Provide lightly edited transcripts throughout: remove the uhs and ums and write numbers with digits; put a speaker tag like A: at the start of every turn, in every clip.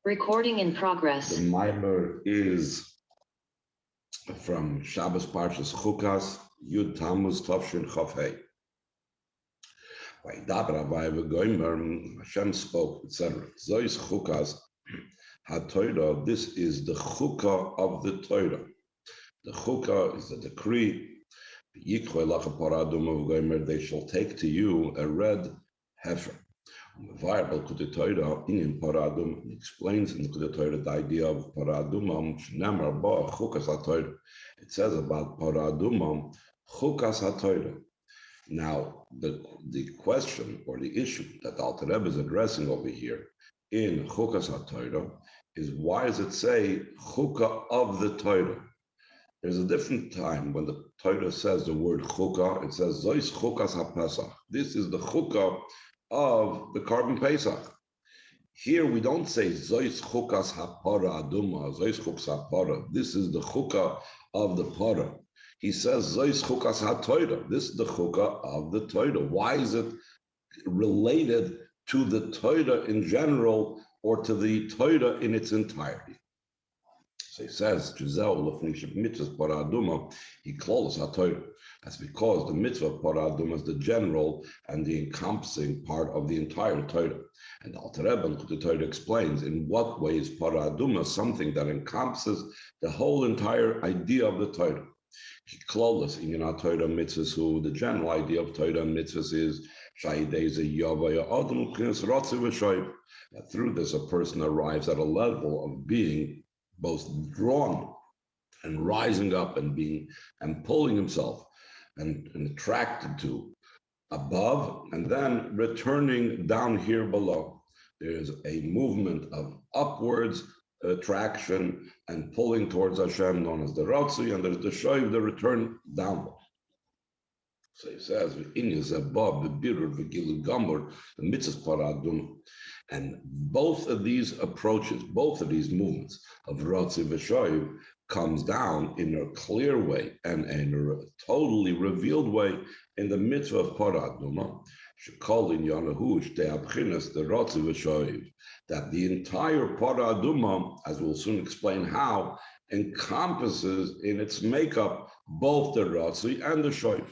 A: Recording in progress.
B: The Maimer is from Shabbos Parshas Chukas, Yud Tammuz Tovshin Chof Hey. Hashem spoke, etc. Zois Chukas HaTorah. This is the Chukah of the Torah. The Chukah is the decree. They shall take to you a red heifer. He explains in the Torah the idea of paradumam. It says about paradumam chukas haTorah. Now, the question or the issue that Alter Rebbe is addressing over here in chukas haTorah is, why does it say chukah of the Torah? There's a different time when the Torah says the word chukah. It says zois chukas haPesach. This is the chukah of the Korban Pesach. Here we don't say zois chukas hapara aduma, zois chukas hapara. This is the chukah of the para. He says zois chukas haTorah. This is the chukah of the Torah. Why is it related to the Torah in general or to the Torah in its entirety? So he says, he closes HaTorah. That's because the mitzvah of Paraduma is the general and the encompassing part of the entire Torah. And Alter Rebbe, the Torah explains in what way is Paraduma something that encompasses the whole entire idea of the Torah. He closes in Torah mitzvahs, who the general idea of Torah and mitzvahs is that through this a person arrives at a level of being both drawn and rising up and being and pulling himself and attracted to above and then returning down here below. There's a movement of upwards attraction and pulling towards Hashem, known as the Ratzi, and there's the Shoiv, the return downward. So he says, the mitzvahs paradum. And both of these approaches, both of these movements of Ratzi v'Shoiv comes down in a clear way and in a totally revealed way in the mitzvah of paraduma. Shekol in Yanahush de Abchinas the Ratzi v'Shoiv, that the entire paraduma, as we'll soon explain how, encompasses in its makeup both the Ratzi and the Shoiv.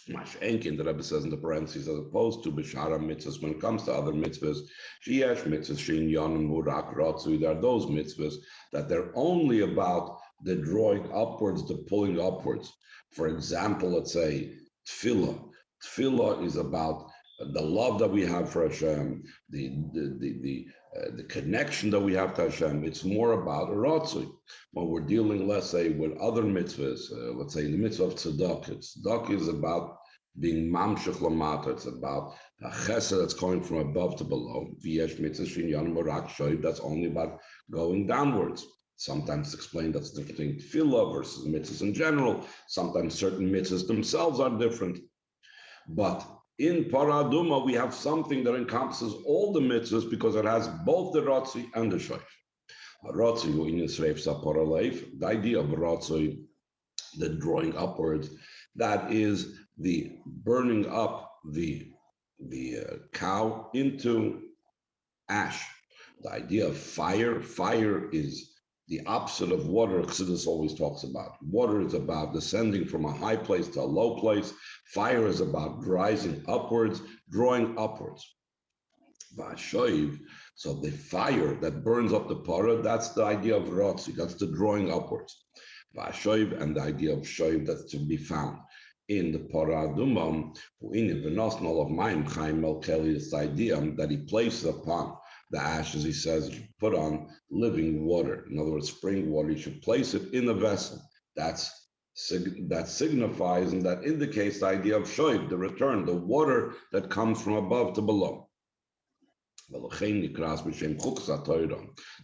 B: Mashenkin, the Rebbe says in the parentheses, as opposed to Bishara mitzvahs, when it comes to other mitzvahs, Sheyesh mitzvahs, Shin Yonim Hurak Ratzui, there are those mitzvahs that they're only about the drawing upwards, the pulling upwards. For example, let's say Tefillah. Tefillah is about the love that we have for Hashem, the connection that we have to Hashem. It's more about a Ratzui. When we're dealing, let's say, with other mitzvahs, let's say in the mitzvah of tzedakah, tzedakah is about being mamshech lamata. It's about a chesed that's going from above to below. V'yesh mitzvah shin yanim morak shoiv, that's only about going downwards. Sometimes explained that's the difference between tefillah versus mitzvahs in general. Sometimes certain mitzvahs themselves are different. But in paraduma, we have something that encompasses all the mitzvahs because it has both the Ratzi and the Shoiv. The idea of Ratzi, the drawing upwards, that is the burning up the cow into ash. The idea of fire is the opposite of water. Chassidus always talks about. Water is about descending from a high place to a low place. Fire is about rising upwards, drawing upwards. Vashoiv, so the fire that burns up the parah, that's the idea of Ratzi, that's the drawing upwards. Vashoiv, and the idea of Shoiv that's to be found in the paradumam, in the Venosnol of Maim Chaim Melkeli, this idea that he places upon the ashes, he says, you should put on living water. In other words, spring water, you should place it in a vessel. That signifies and that indicates the idea of Shoiv, the return, the water that comes from above to below.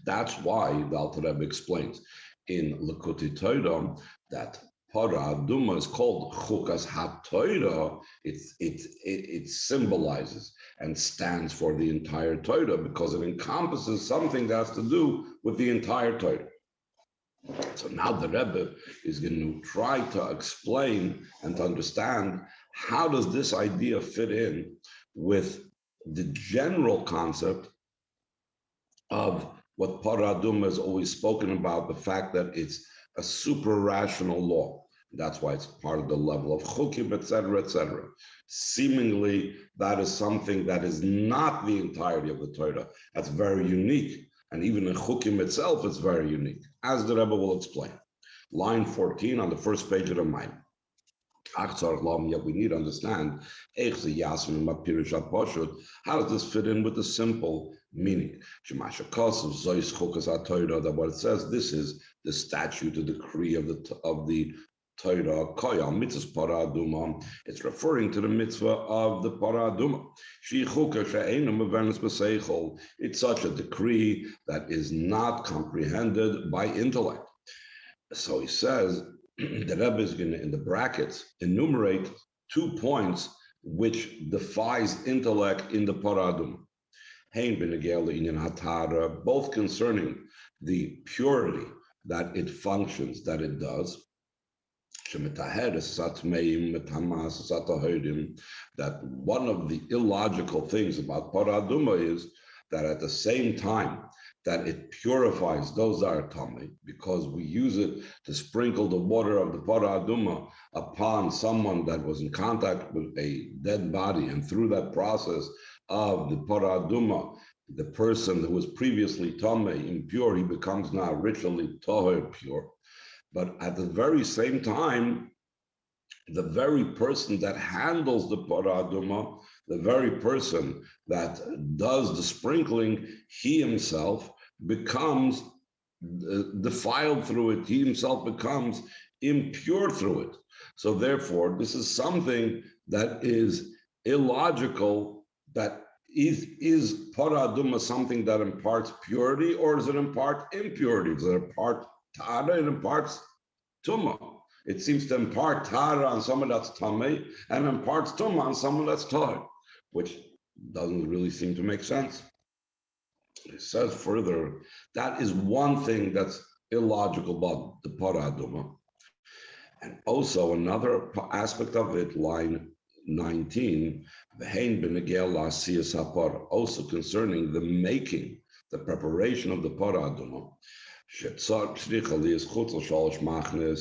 B: That's why the Alter Rebbe explains in Likutei Torah that Paraduma is called Chukas HaTorah. It symbolizes and stands for the entire Torah because it encompasses something that has to do with the entire Torah. So now the Rebbe is going to try to explain and to understand how does this idea fit in with the general concept of what Paraduma has always spoken about, the fact that it's a super rational law. That's why it's part of the level of chukim, etc., etc. Seemingly, that is something that is not the entirety of the Torah. That's very unique. And even in chukim itself, it's very unique, as the Rebbe will explain. Line 14 on the first page of the Maim. Yet we need to understand how does this fit in with the simple meaning? That what it says, this is the statute, the decree of the Torah. It's referring to the mitzvah of the paraduma. It's such a decree that is not comprehended by intellect. So he says, the Rebbe is going to, in the brackets, enumerate 2 points which defies intellect in the paraduma. Both concerning the purity that it functions, that it does. That one of the illogical things about paraduma is that at the same time that it purifies those that are tummy, because we use it to sprinkle the water of the paraduma upon someone that was in contact with a dead body, and through that process of the paraduma, the person that was previously tummy, impure, he becomes now ritually tahor, pure. But at the very same time, the very person that handles the paraduma, the very person that does the sprinkling, he himself becomes defiled through it. He himself becomes impure through it. So therefore, this is something that is illogical. That is paraduma something that imparts purity, or does it impart impurity? Does it impart tara? It imparts tumah. It seems to impart tara on someone that's tamei and imparts tumah on someone that's tahor, which doesn't really seem to make sense. It says further, that is one thing that's illogical about the paraduma. And also another aspect of it, line 19, also concerning the making, the preparation of the paraduma.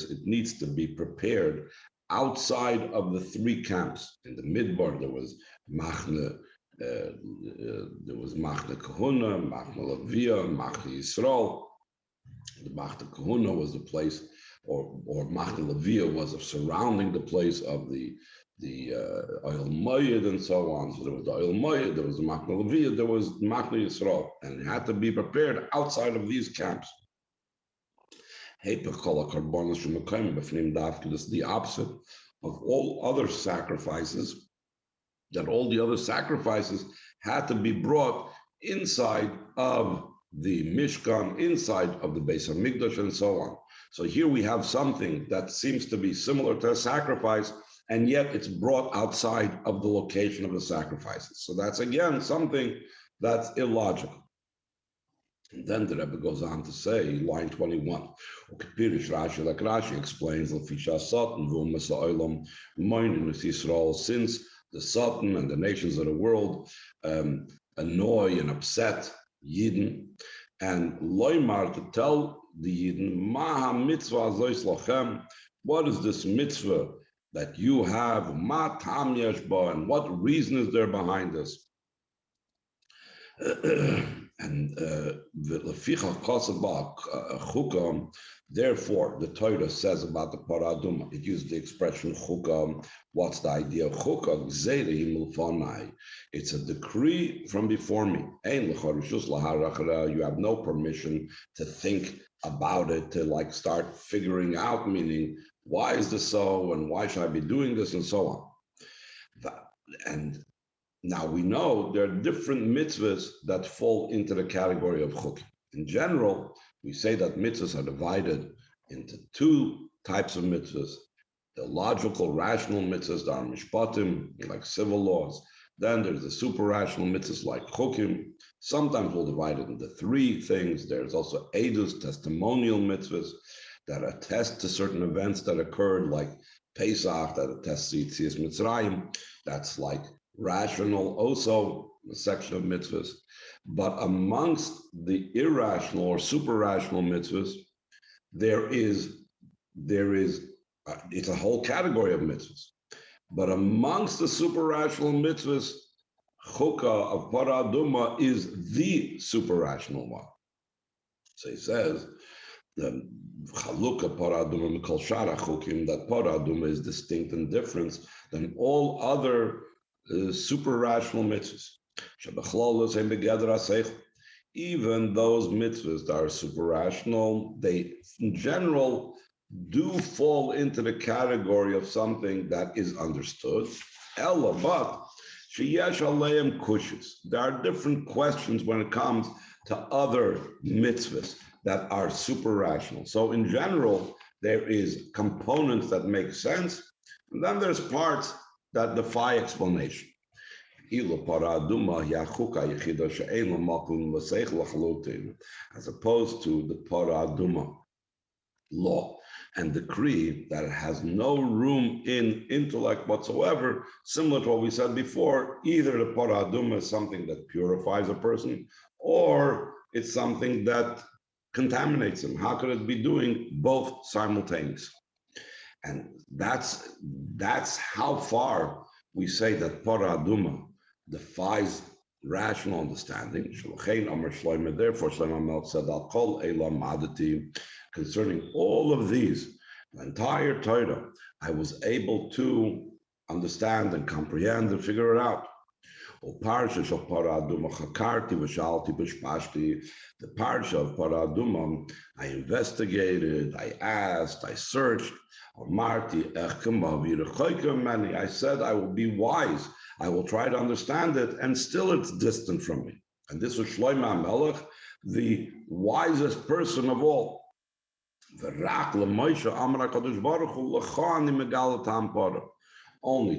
B: It needs to be prepared outside of the 3 camps. In the Midbar, there was Machne, Kahuna, Machne Levia, Machne Yisrael. The Machne Kahuna was the place, or Machne Levia was surrounding the place of the oil moyed and so on. So there was the oil moyed, there was the Machne Levia, there was Machne Yisrael, and it had to be prepared outside of these camps. This is the opposite of all other sacrifices, that all the other sacrifices had to be brought inside of the Mishkan, inside of the Beis HaMikdash, and so on. So here we have something that seems to be similar to a sacrifice, and yet it's brought outside of the location of the sacrifices. So that's again something that's illogical. And then the Rebbe goes on to say, line 21, Rashi explains, since the Satan and the nations of the world annoy and upset Yidden, and Loimar, to tell the Yidden, Maha mitzvah zois, what is this mitzvah that you have, Ma tam yeshba, and what reason is there behind this? And therefore, the Torah says about the paraduma, it used the expression chukah. What's the idea of chukah? It's a decree from before me. You have no permission to think about it, to like start figuring out, meaning, why is this so, and why should I be doing this, and so on. And now we know there are different mitzvahs that fall into the category of chuk. In general, we say that mitzvahs are divided into 2 types of mitzvahs. The logical, rational mitzvahs that are mishpatim, like civil laws. Then there's the super rational mitzvahs like chukim. Sometimes we'll divide it into 3 things. There's also edus, testimonial mitzvahs that attest to certain events that occurred, like Pesach, that attests to Yetzias Mitzrayim. That's like rational. Also, the section of mitzvahs. But amongst the irrational or super rational mitzvahs, there is it's a whole category of mitzvahs. But amongst the super rational mitzvahs, chukah of paraduma is the super rational one. So he says, chalukah paraduma mikol shara chukim, that paraduma is distinct and different than all other super rational mitzvahs. Even those mitzvahs that are super rational, they in general do fall into the category of something that is understood. Ella, but sheyesh aleim kushis. There are different questions when it comes to other mitzvahs that are super rational. So in general, there is components that make sense, and then there's parts that defy explanation. As opposed to the paraduma law and decree that it has no room in intellect whatsoever, similar to what we said before, either the paraduma is something that purifies a person or it's something that contaminates him. How could it be doing both simultaneously? And that's how far we say that paraduma defies rational understanding. Therefore, Shlomo Melch said, I'll call Elam Adati concerning all of these, the entire Torah, I was able to understand and comprehend and figure it out. The parsha of Paraduma, I investigated, I asked, I searched. I said, I will be wise. I will try to understand it, and still it's distant from me. And this was Shlomo HaMelech, the wisest person of all. Only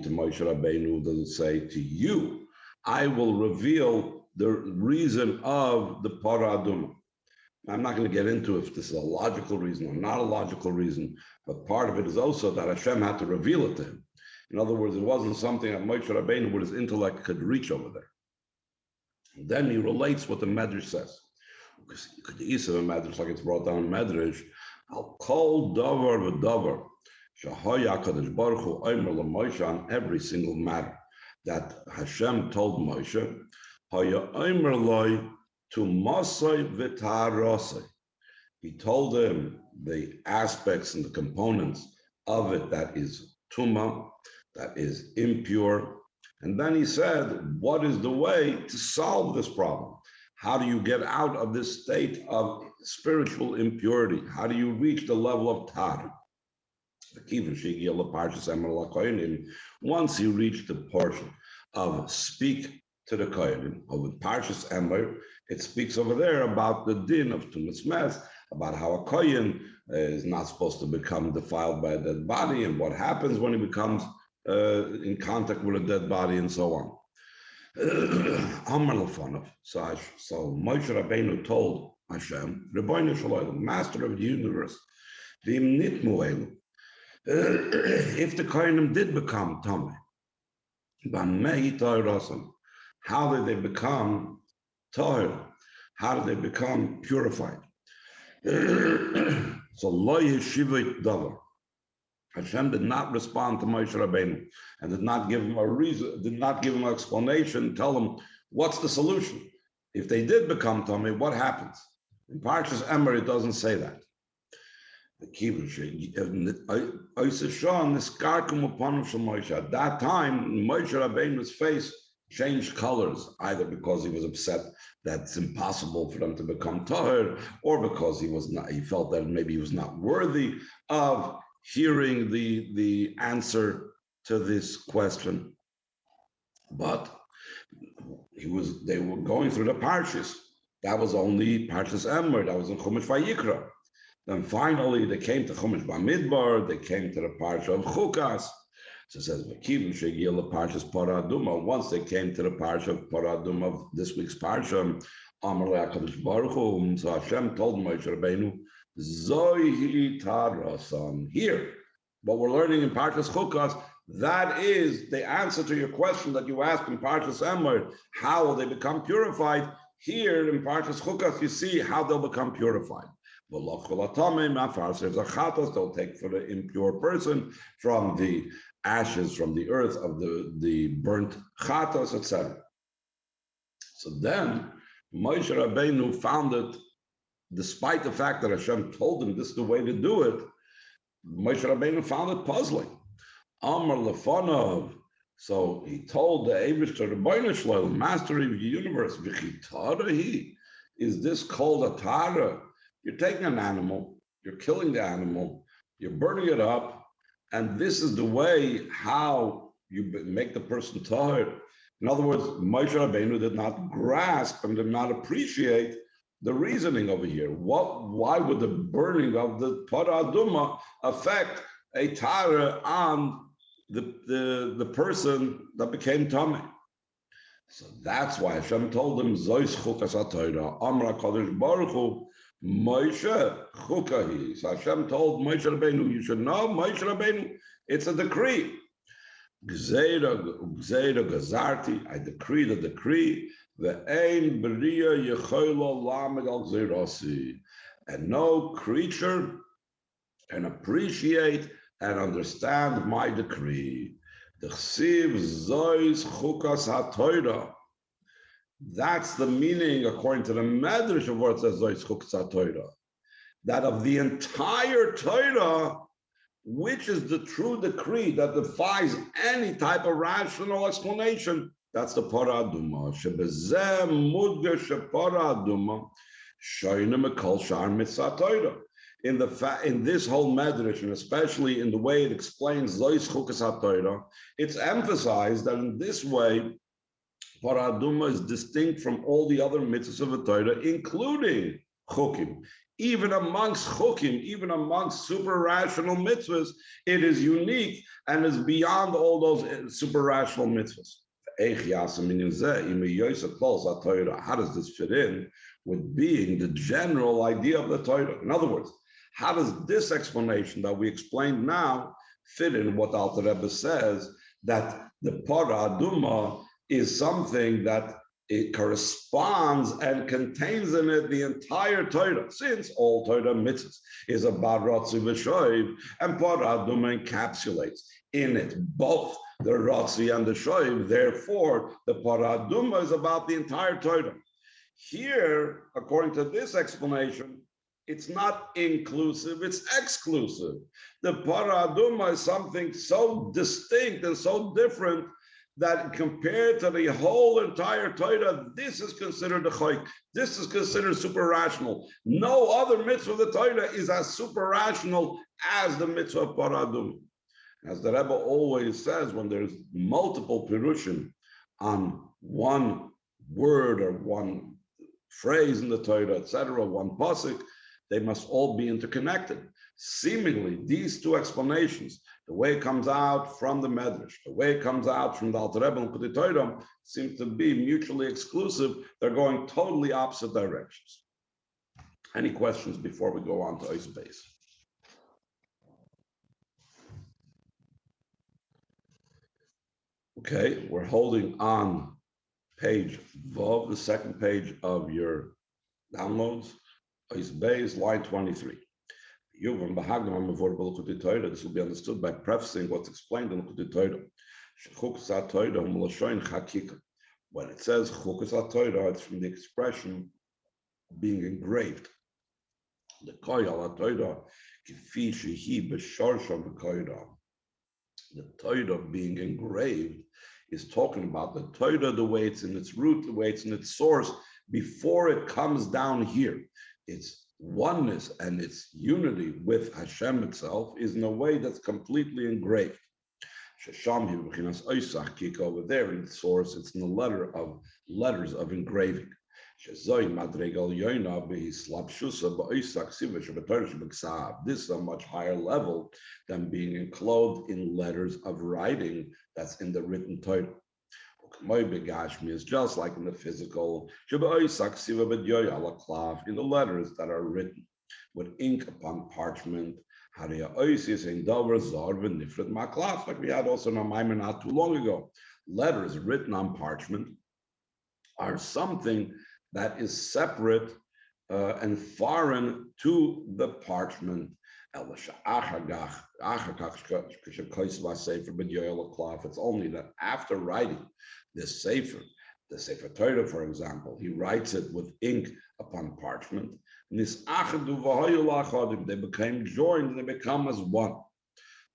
B: to Moshe Rabbeinu does it say, to you, I will reveal the reason of the Paraduma. I'm not going to get into if this is a logical reason or not a logical reason, but part of it is also that Hashem had to reveal it to him. In other words, it wasn't something that Moshe Rabbeinu with his intellect could reach over there. And then he relates what the Medrash says. Because you could use a Medrash like it's brought down in Medrash. I'll call davar v'davar shahaya kadosh baruch hu omer l'Moshe on every single matter that Hashem told Moshe. Haya omer loy to masay v'tarasay. He told him the aspects and the components of it that is tumah, that is impure. And then he said, what is the way to solve this problem? How do you get out of this state of spiritual impurity? How do you reach the level of tar? Once you reach the portion of speak to the kohenim, of Parshas Emor, it speaks over there about the din of tumas mes, about how a kohen is not supposed to become defiled by a dead body, and what happens when he becomes in contact with a dead body, and so on. So Moshe Rabbeinu told Hashem, Rebbeinu Shalom, Master of the universe, if the kohenim did become tamei, how did they become tahir? How did they become purified? So lo yeshivit davar. Hashem did not respond to Moshe Rabbeinu and did not give him a reason, did not give him an explanation, tell him what's the solution. If they did become tamei, what happens? In Parshas Emor, it doesn't say that. At that time, Moshe Rabbeinu's face changed colors, either because he was upset that it's impossible for them to become tahir, or because he felt that maybe he was not worthy of hearing the answer to this question. But they were going through the parshas. That was only Parshas Emor, that was in Chumash Vayikra. Then finally they came to Chumash Bamidbar, they came to the parsha of Chukas. So it says, once they came to the parsha of Paraduma of this week's parsha, so Hashem told Moshe Rabbeinu, Zohi Tarasan. Here, what we're learning in Parshas Chukas, That is the answer to your question that you asked in Parshas Emor. How will they become purified? Here in Parshas Chukat, you see how they'll become purified. They'll take for the impure person from the ashes, from the earth of the burnt chatos, etc. So then Moshe Rabbeinu found it, despite the fact that Hashem told him this is the way to do it, Moshe Rabbeinu found it puzzling. Amar Lefonov. So he told the Eibishter, the Boine Shloim, master of the universe, V'chitara, is this called a Tara? You're taking an animal, you're killing the animal, you're burning it up, and this is the way how you make the person tired. In other words, Moshe Rabbeinu did not grasp and did not appreciate the reasoning over here. Why would the burning of the Para Aduma affect a Tara on the person that became Tameh? So that's why Hashem told him, Zois chukas ha-Torah, Amra Kadosh Baruch Hu, Moshe chukahi. So Hashem told Moshe Rabbeinu, you should know, Moshe Rabbeinu, it's a decree. Gzeira gazarti, I decree the decree, ve'ein b'riya yechoilo lamed al gzeirasi, and no creature can appreciate and understand my decree. The chsiv zois chukas ha-Torah. That's the meaning, according to the Medrash of what it says, zois chukas ha-Torah, that of the entire Torah, which is the true decree that defies any type of rational explanation, that's the Para Aduma. Shebezeh mudger shepara aduma shoyne mekol shar mitzvah Torah. In this whole medrash, and especially in the way it explains Zois Chukas HaTorah, it's emphasized that in this way, Para Aduma is distinct from all the other mitzvahs of the Torah, including Chukim. Even amongst Chukim, even amongst super rational mitzvahs, it is unique and is beyond all those super rational mitzvahs. How does this fit in with being the general idea of the Torah? In other words, how does this explanation that we explained now fit in what Alter Rebbe says, that the Para Aduma is something that it corresponds and contains in it the entire Torah, since all Torah mitzvahs is about Ratzi v'Shoiv, and Para Aduma encapsulates in it both the Ratzi and the Shoiv. Therefore, the Para Aduma is about the entire Torah. Here, according to this explanation, it's not inclusive, it's exclusive. The Para Aduma is something so distinct and so different that compared to the whole entire Torah, this is considered a chayk. This is considered super rational. No other mitzvah of the Torah is as super rational as the mitzvah of Para Aduma. As the Rebbe always says, when there's multiple pirushim on one word or one phrase in the Torah, etc., one pasuk, they must all be interconnected. Seemingly, these two explanations, the way it comes out from the Medrash, the way it comes out from the Alter Rebbe and Kutei Torah, seem to be mutually exclusive. They're going totally opposite directions. Any questions before we go on to Ois Beis? Okay, we're holding on page Vav, the second page of your downloads. Ois Beis, line 23. This will be understood by prefacing what's explained in Kutei Torah. When it says Chukas HaTorah, it's from the expression being engraved. The Torah being engraved is talking about the Torah, the way it's in its root, the way it's in its source, before it comes down here. Its oneness and its unity with Hashem itself is in a way that's completely engraved. Over there in the source, it's in the letters of engraving. This is a much higher level than being enclosed in letters of writing that's in the written Torah. Is just like in the physical, in the letters that are written with ink upon parchment. Like we had also in our Maimer not too long ago. Letters written on parchment are something that is separate and foreign to the parchment. It's only that after writing this sefer, the Sefer Torah, for example, he writes it with ink upon parchment. They became joined, they become as one.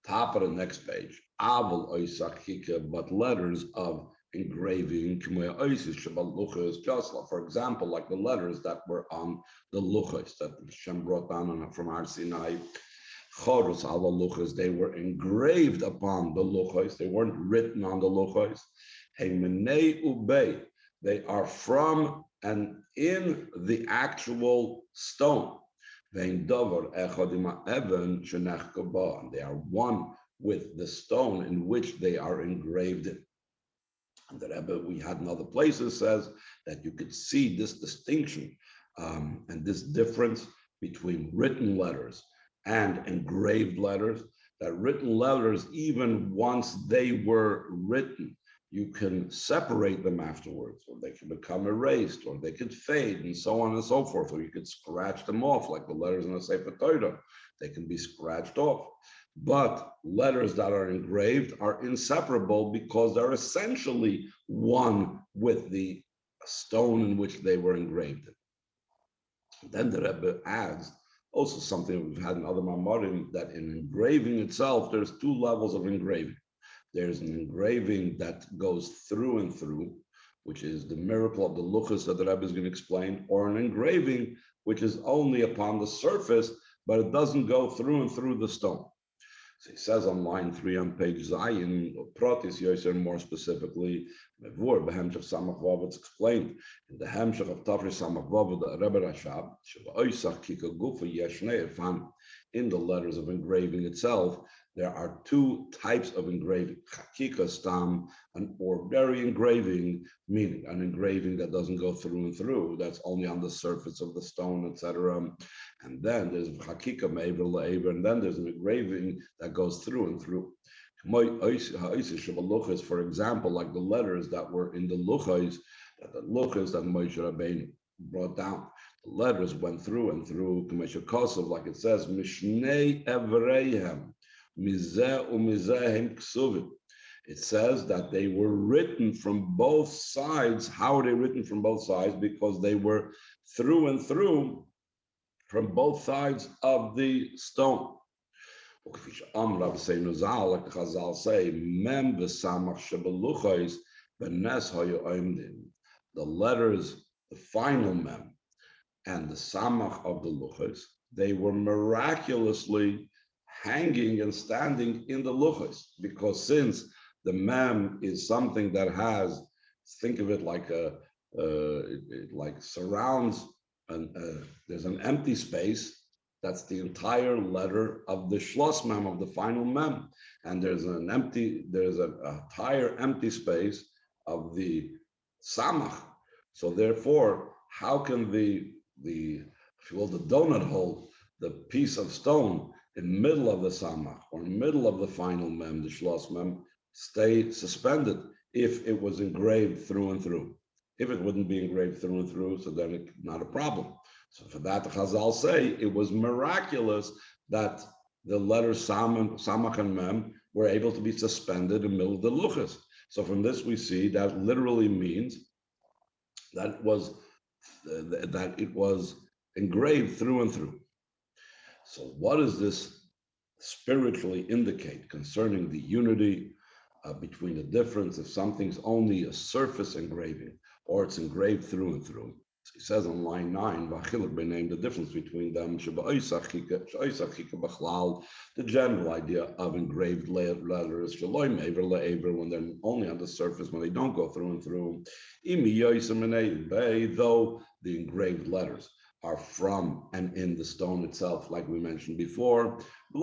B: Top of the next page. But letters of engraving, just for example, like the letters that were on the luchos that Hashem brought down from Har Sinai. Choros ala luchos, they were engraved upon the luchos, they weren't written on the luchos. They are from and in the actual stone. They are one with the stone in which they are engraved in. And the Rebbe, we had in other places, says that you could see this distinction and this difference between written letters and engraved letters, that written letters, even once they were written, you can separate them afterwards, or they can become erased, or they could fade, and so on and so forth, or you could scratch them off, like the letters in the Sefer Torah. They can be scratched off. But letters that are engraved are inseparable because they're essentially one with the stone in which they were engraved. Then the Rebbe adds also something we've had in other Mamorim, that in engraving itself, there's two levels of engraving. There's an engraving that goes through and through, which is the miracle of the luchos that the Rebbe is going to explain, or an engraving which is only upon the surface, but it doesn't go through and through the stone. So he says on line 3 on page Zayin, Protis Yoser, more specifically, Mevur, Behemshach Samach Vav, it's explained in the Hemshach of Tafri Samach Vav, the Rebbe Rashab, Oisach Kika Gufa Yeshnei Efan, in the letters of engraving itself, there are two types of engraving. Chakika stam, an ordinary engraving, meaning an engraving that doesn't go through and through, that's only on the surface of the stone, etc. And then there's chakika me'ever la'ever, and then there's an engraving that goes through and through. For example, like the letters that were in the luchos that Moshe Rabbeinu brought down. The letters went through and through, like it says, Mishnei Evreihem. It says that they were written from both sides. How are they written from both sides? Because they were through and through from both sides of the stone. Like the Chazal say, the letters, the final mem, and the samach of the luchos, they were miraculously hanging and standing in the luchos, because since the mem is something that has, think of it like it like surrounds, and there's an empty space. That's the entire letter of the shlos mem, of the final mem, and there's an entire empty space of the samach. So therefore, how can the if you will, the donut hole, the piece of stone in the middle of the samach or in the middle of the final mem, the shlos mem, stay suspended if it was engraved through and through? If it wouldn't be engraved through and through, so then it's not a problem. So for that, the Chazal say it was miraculous that the letters samach and mem were able to be suspended in the middle of the luchos. So from this we see that literally means that it was engraved through and through. So what does this spiritually indicate concerning the unity between the difference if something's only a surface engraving or it's engraved through and through? So he says on line 9, the difference between them, the general idea of engraved letters, when they're only on the surface, when they don't go through and through, though the engraved letters are from and in the stone itself, like we mentioned before, and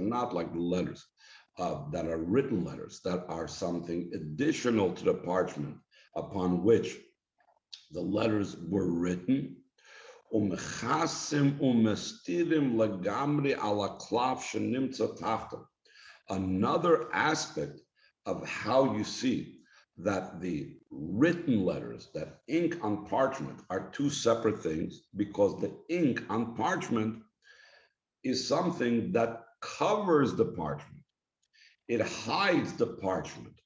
B: not like the letters that are written letters, that are something additional to the parchment upon which the letters were written. ומכסים ומסתירים לגמרי על הקלף שנמצא תחתיו. Another aspect of how you see that the written letters, that ink on parchment, are two separate things, because the ink on parchment is something that covers the parchment. It hides the parchment.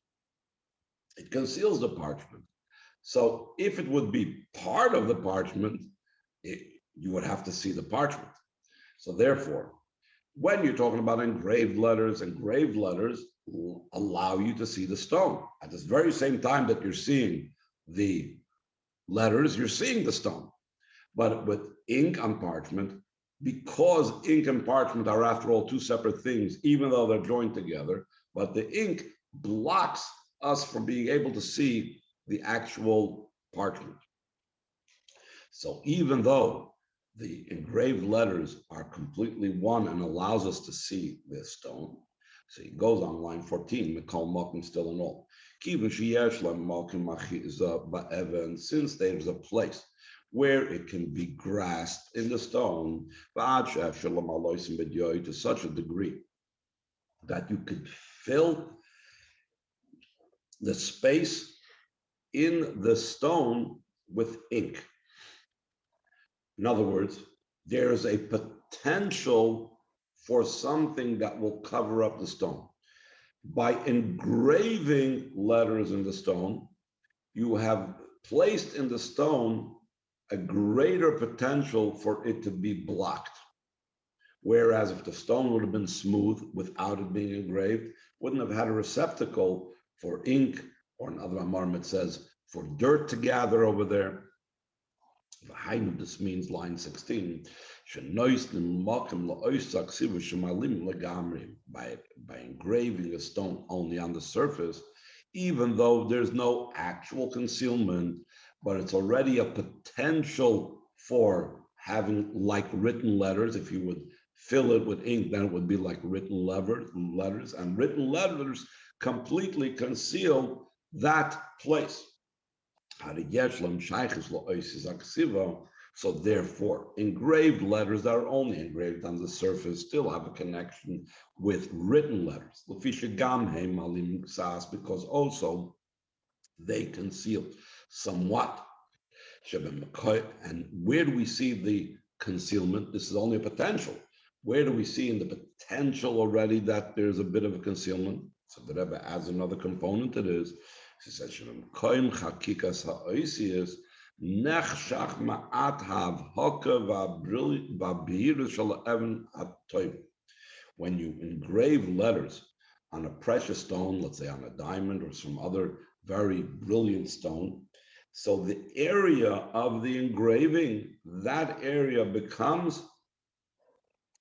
B: It conceals the parchment. So if it would be part of the parchment, you would have to see the parchment. So therefore, when you're talking about engraved letters allow you to see the stone. At this very same time that you're seeing the letters, you're seeing the stone. But with ink on parchment, because ink and parchment are, after all, two separate things, even though they're joined together, but the ink blocks us from being able to see the actual parchment. So even though the engraved letters are completely one and allows us to see the stone, so he goes on line 14, Mikal Makim still and all. And since there's a place where it can be grasped in the stone to such a degree that you could fill the space in the stone with ink. In other words, there's a potential for something that will cover up the stone. By engraving letters in the stone, you have placed in the stone a greater potential for it to be blocked. Whereas if the stone would have been smooth without it being engraved, wouldn't have had a receptacle for ink, or in other Amarim it says, for dirt to gather over there. This means line 16. By engraving a stone only on the surface, even though there's no actual concealment, but it's already a potential for having like written letters. If you would fill it with ink, then it would be like written letters, and written letters completely conceal that place. So therefore, engraved letters that are only engraved on the surface still have a connection with written letters, because also they conceal somewhat. And where do we see the concealment? This is only a potential. Where do we see in the potential already that there's a bit of a concealment? So the Rebbe adds another component to this. He says, when you engrave letters on a precious stone, let's say on a diamond or some other very brilliant stone, so the area of the engraving, that area becomes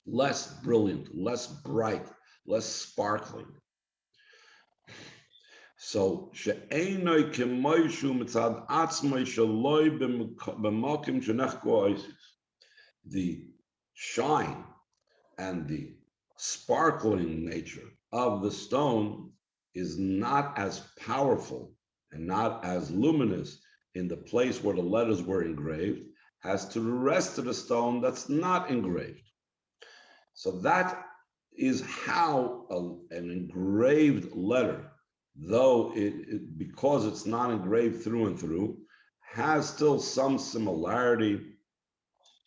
B: less brilliant, less bright, less sparkling. So the shine and the sparkling nature of the stone is not as powerful and not as luminous in the place where the letters were engraved as to the rest of the stone that's not engraved. So that is how an engraved letter, though because it's not engraved through and through, has still some similarity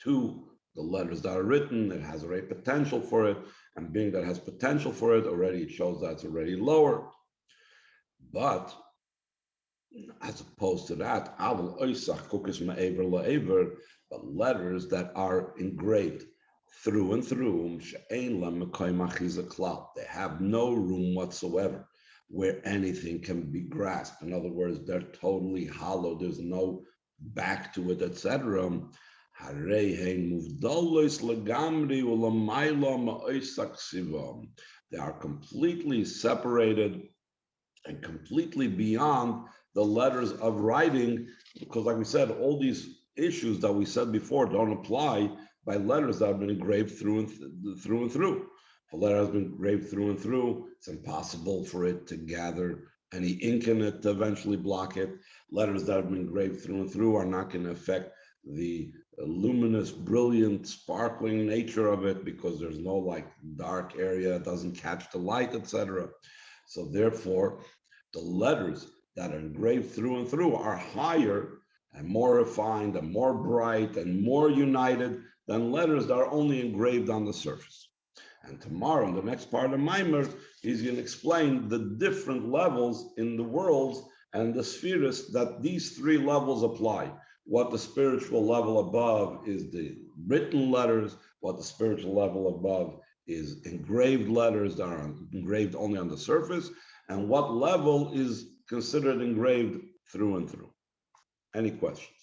B: to the letters that are written. It has already potential for it, and being that it has potential for it already, it shows that it's already lower. But as opposed to that, but letters that are engraved through and through, they have no room whatsoever where anything can be grasped. In other words, they're totally hollow. There's no back to it, etc. They are completely separated and completely beyond the letters of writing, because like we said, all these issues that we said before don't apply by letters that have been engraved through and through. If a letter has been engraved through and through, it's impossible for it to gather any ink in it to eventually block it. Letters that have been engraved through and through are not going to affect the luminous, brilliant, sparkling nature of it, because there's no like dark area, it doesn't catch the light, etc. So therefore, the letters that are engraved through and through are higher and more refined and more bright and more united than letters that are only engraved on the surface. And tomorrow, in the next part of Maimer, he's going to explain the different levels in the worlds and the spheres that these three levels apply. What the spiritual level above is the written letters, what the spiritual level above is engraved letters that are engraved only on the surface, and what level is considered engraved through and through. Any questions?